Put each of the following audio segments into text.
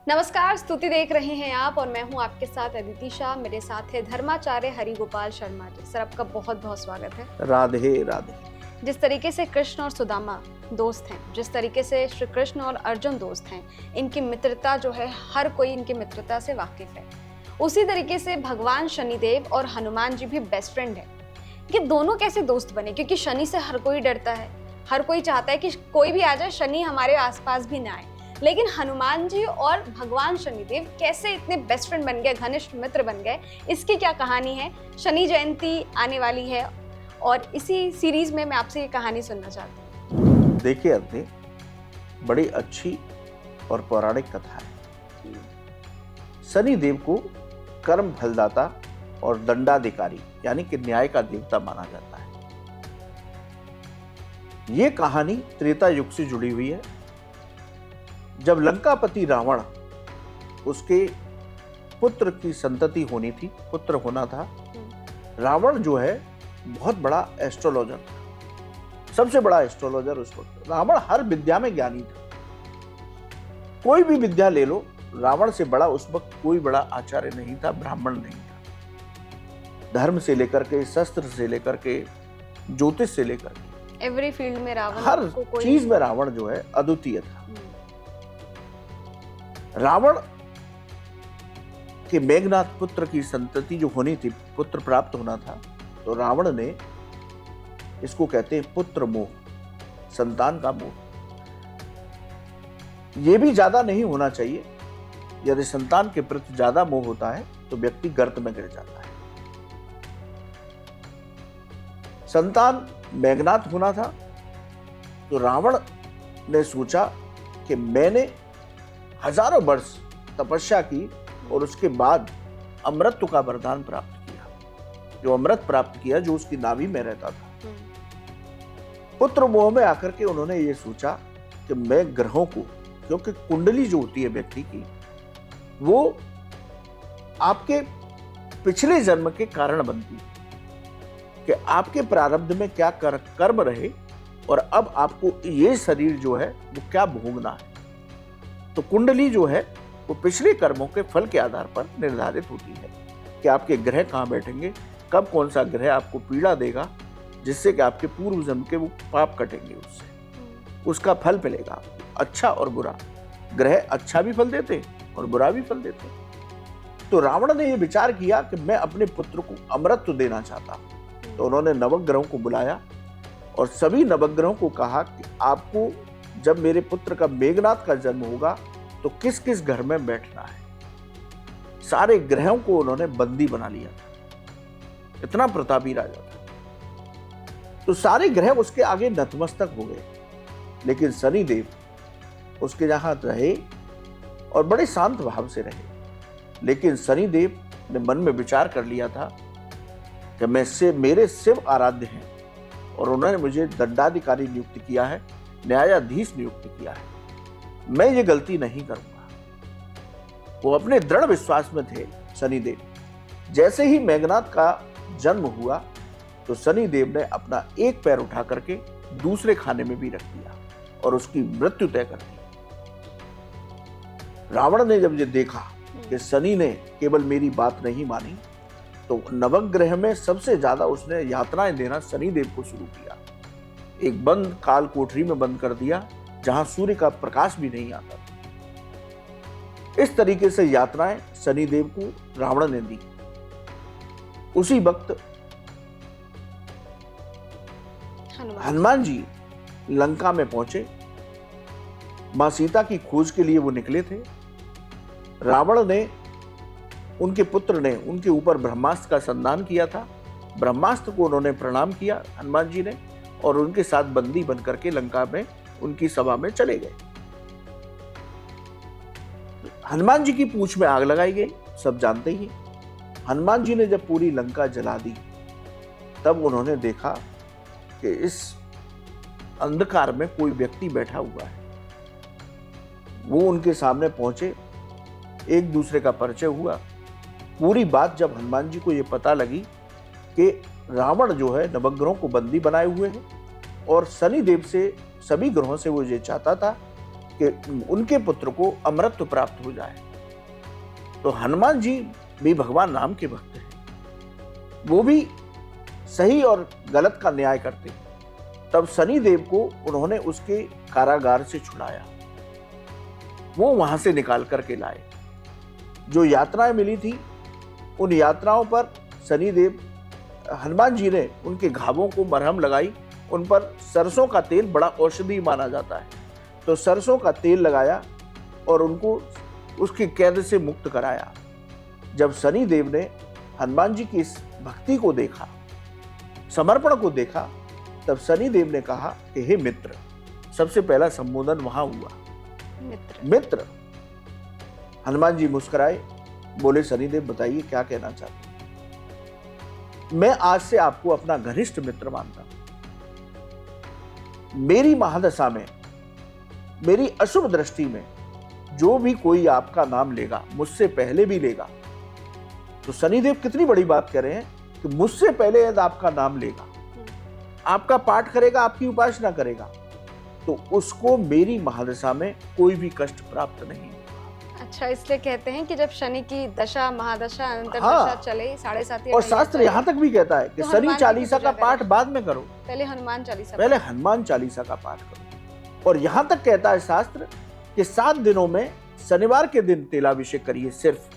नमस्कार, स्तुति देख रहे हैं आप और मैं हूं आपके साथ अदिति शाह। मेरे साथ है धर्माचार्य हरिगोपाल शर्मा जी। सर, आपका बहुत बहुत स्वागत है। राधे राधे। जिस तरीके से कृष्ण और सुदामा दोस्त हैं, जिस तरीके से श्री कृष्ण और अर्जुन दोस्त हैं, इनकी मित्रता जो है हर कोई इनकी मित्रता से वाकिफ है। उसी तरीके से भगवान शनिदेव और हनुमान जी भी बेस्ट फ्रेंड है। ये दोनों कैसे दोस्त बने? क्योंकि शनि से हर कोई डरता है, हर कोई चाहता है कि कोई भी आ जाए, शनि हमारे आसपास भी ना आए। लेकिन हनुमान जी और भगवान शनिदेव कैसे इतने बेस्ट फ्रेंड बन गए, घनिष्ठ मित्र बन गए? इसकी क्या कहानी है? शनि जयंती आने वाली है और इसी सीरीज में मैं आपसे ये कहानी सुनना चाहती हूँ। देखिए अदिति, बड़ी अच्छी और पौराणिक कथा है। शनि देव को कर्म फलदाता और दंडाधिकारी यानी कि न्याय का देवता माना जाता है। ये कहानी त्रेता युग से जुड़ी हुई है। जब लंकापति रावण, उसके पुत्र की संतति होनी थी, पुत्र होना था। रावण जो है बहुत बड़ा एस्ट्रोलॉजर था, सबसे बड़ा एस्ट्रोलॉजर उस वक्त। रावण हर विद्या में ज्ञानी था। कोई भी विद्या ले लो, रावण से बड़ा उस वक्त कोई बड़ा आचार्य नहीं था, ब्राह्मण नहीं था। धर्म से लेकर के, शस्त्र से लेकर के, ज्योतिष से लेकर के, एवरी फील्ड में रावण, हर चीज में रावण जो है अद्वितीय था। रावण के मेघनाथ पुत्र की संतति जो होनी थी, पुत्र प्राप्त होना था, तो रावण ने, इसको कहते हैं पुत्र मोह, संतान का मोह। यह भी ज्यादा नहीं होना चाहिए। यदि संतान के प्रति ज्यादा मोह होता है तो व्यक्ति गर्त में गिर जाता है। संतान मेघनाथ होना था, तो रावण ने सोचा कि मैंने हजारों वर्ष तपस्या की और उसके बाद अमृत का वरदान प्राप्त किया। जो अमृत प्राप्त किया, जो उसकी नाभि में रहता था। पुत्र मोह में आकर के उन्होंने ये सोचा कि मैं ग्रहों को, क्योंकि कुंडली जो होती है व्यक्ति की, वो आपके पिछले जन्म के कारण बनती है कि आपके प्रारब्ध में क्या कर्म रहे और अब आपको ये शरीर जो है वो क्या भोगना है। तो कुंडली जो है वो पिछले कर्मों के फल के आधार पर निर्धारित होती है कि आपके ग्रह कहाँ बैठेंगे, कब कौन सा ग्रह आपको पीड़ा देगा, जिससे कि आपके पूर्व जन्म के वो पाप कटेंगे, उससे उसका फल मिलेगा आपको, अच्छा और बुरा। ग्रह अच्छा भी फल देते और बुरा भी फल देते। तो रावण ने यह विचार किया कि मैं अपने पुत्र को अमृत देना चाहता हूं। तो उन्होंने नवग्रहों को बुलाया और सभी नवग्रहों को कहा कि आपको जब मेरे पुत्र का मेघनाथ का जन्म होगा तो किस किस घर में बैठना है। सारे ग्रहों को उन्होंने बंदी बना लिया था, इतना प्रतापी राजा था। तो सारे ग्रह उसके आगे नतमस्तक हो गए, लेकिन शनिदेव उसके जहां रहे और बड़े शांत भाव से रहे। लेकिन शनिदेव ने मन में विचार कर लिया था कि मेरे शिव आराध्य हैं और उन्होंने मुझे दंडाधिकारी नियुक्त किया है, न्यायाधीश नियुक्त किया है, मैं ये गलती नहीं करूंगा। वो अपने दृढ़ विश्वास में थे शनिदेव। जैसे ही मेघनाथ का जन्म हुआ तो शनिदेव ने अपना एक पैर उठा करके दूसरे खाने में भी रख दिया और उसकी मृत्यु तय कर दी। रावण ने जब ये देखा कि शनि ने केवल मेरी बात नहीं मानी, तो नवग्रह में सबसे ज्यादा उसने यातनाएं देना शनिदेव को शुरू किया। एक बंद काल कोठरी में बंद कर दिया जहां सूर्य का प्रकाश भी नहीं आता था। इस तरीके से यातनाएं शनिदेव को रावण ने दी। उसी वक्त हनुमान जी लंका में पहुंचे। मां सीता की खोज के लिए वो निकले थे। रावण ने, उनके पुत्र ने उनके ऊपर ब्रह्मास्त्र का संधान किया था। ब्रह्मास्त्र को उन्होंने प्रणाम किया हनुमान जी ने और उनके साथ बंदी बनकर के लंका में उनकी सभा में चले गए। हनुमान जी की पूंछ में आग लगाई गई, सब जानते ही। हनुमान जी ने जब पूरी लंका जला दी, तब उन्होंने देखा कि इस अंधकार में कोई व्यक्ति बैठा हुआ है। वो उनके सामने पहुंचे, एक दूसरे का परिचय हुआ। पूरी बात जब हनुमान जी को यह पता लगी कि रावण जो है नवग्रहों को बंदी बनाए हुए है और शनिदेव से, सभी ग्रहों से वो ये चाहता था कि उनके पुत्र को अमरत्व प्राप्त हो जाए। तो हनुमान जी भी भगवान राम के भक्त हैं, वो भी सही और गलत का न्याय करते हैं। तब शनिदेव को उन्होंने उसके कारागार से छुड़ाया, वो वहां से निकाल करके लाए। जो यात्राएं मिली थी उन यात्राओं पर शनिदेव, हनुमान जी ने उनके घावों को मरहम लगाई, उन पर सरसों का तेल बड़ा औषधि माना जाता है, तो सरसों का तेल लगाया और उनको उसकी कैद से मुक्त कराया। जब शनिदेव ने हनुमान जी की इस भक्ति को देखा, समर्पण को देखा, तब शनिदेव ने कहा कि हे मित्र, सबसे पहला संबोधन वहां हुआ, मित्र। हनुमान जी मुस्कुराए, बोले शनिदेव बताइए क्या कहना चाहते हैं। मैं आज से आपको अपना घनिष्ठ मित्र मानता हूं। मेरी महादशा में, मेरी अशुभ दृष्टि में जो भी कोई आपका नाम लेगा, मुझसे पहले भी लेगा, तो शनिदेव कितनी बड़ी बात कह रहे हैं कि मुझसे पहले यदि आपका नाम लेगा, आपका पाठ करेगा, आपकी उपासना करेगा, तो उसको मेरी महादशा में कोई भी कष्ट प्राप्त नहीं होगा। अच्छा, इसलिए कहते हैं कि जब शनि की दशा, महादशा, अंतरदशा हाँ, चले 7.5 और शास्त्र यहाँ तक भी कहता है कि तो शनि हनुमान जी चालीसा की का पूजा पाठ करें। बाद में करो, पहले हनुमान चालीसा पहले हनुमान चालीसा का पाठ करो। और यहाँ तक कहता है शास्त्र कि 7 दिनों में शनिवार के दिन तेलाभिषेक करिए सिर्फ,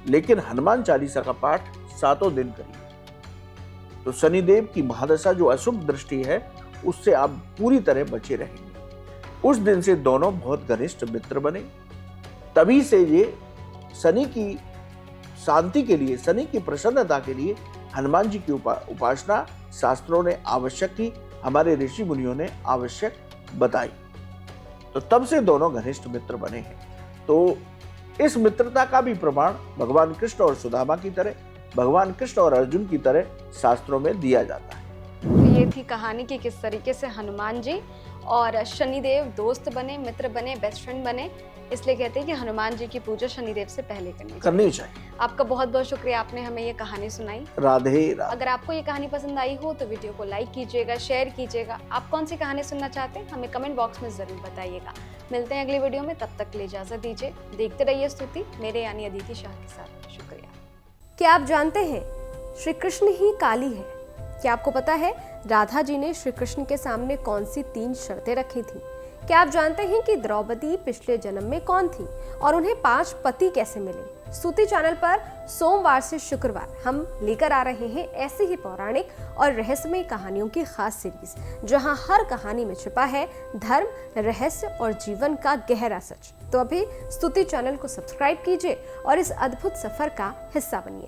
लेकिन हनुमान चालीसा का पाठ 7 दिन करिए। तो शनिदेव की महादशा जो अशुभ दृष्टि है, उससे आप पूरी तरह बचे रहेंगे। उस दिन से दोनों बहुत घनिष्ठ मित्र बने। तभी से ये शनि की शांति के लिए, शनि की प्रसन्नता के लिए हनुमान जी की उपासना शास्त्रों ने आवश्यक की, हमारे ऋषि मुनियों ने आवश्यक बताई। तो तब से दोनों घनिष्ठ मित्र बने हैं। तो इस मित्रता का भी प्रमाण भगवान कृष्ण और सुदामा की तरह, भगवान कृष्ण और अर्जुन की तरह शास्त्रों में दिया जाता है। तो ये थी कहानी कि किस तरीके से हनुमान जी और शनिदेव दोस्त बने, मित्र बने, बेस्ट फ्रेंड बने। इसलिए कहते हैं कि हनुमान जी की पूजा शनिदेव से पहले करनी चाहिए। आपका बहुत बहुत शुक्रिया, आपने हमें ये कहानी सुनाई। राधे राधे। अगर आपको ये कहानी पसंद आई हो तो वीडियो को लाइक कीजिएगा, शेयर कीजिएगा। आप कौन सी कहानी सुनना चाहते हैं हमें कमेंट बॉक्स में जरूर बताइएगा। मिलते हैं अगली वीडियो में, तब तक के लिए इजाजत दीजिए। देखते रहिए स्तुति, मेरे यानी अदिति शाह के साथ। शुक्रिया। क्या आप जानते हैं श्री कृष्ण ही काली है? क्या आपको पता है राधा जी ने श्री कृष्ण के सामने कौन सी 3 शर्तें रखी थी? क्या आप जानते हैं कि द्रौपदी पिछले जन्म में कौन थी और उन्हें 5 पति कैसे मिले? स्तुति चैनल पर सोमवार से शुक्रवार हम लेकर आ रहे हैं ऐसी ही पौराणिक और रहस्यमय कहानियों की खास सीरीज, जहां हर कहानी में छिपा है धर्म, रहस्य और जीवन का गहरा सच। तो अभी स्तुति चैनल को सब्सक्राइब कीजिए और इस अद्भुत सफर का हिस्सा बनिए।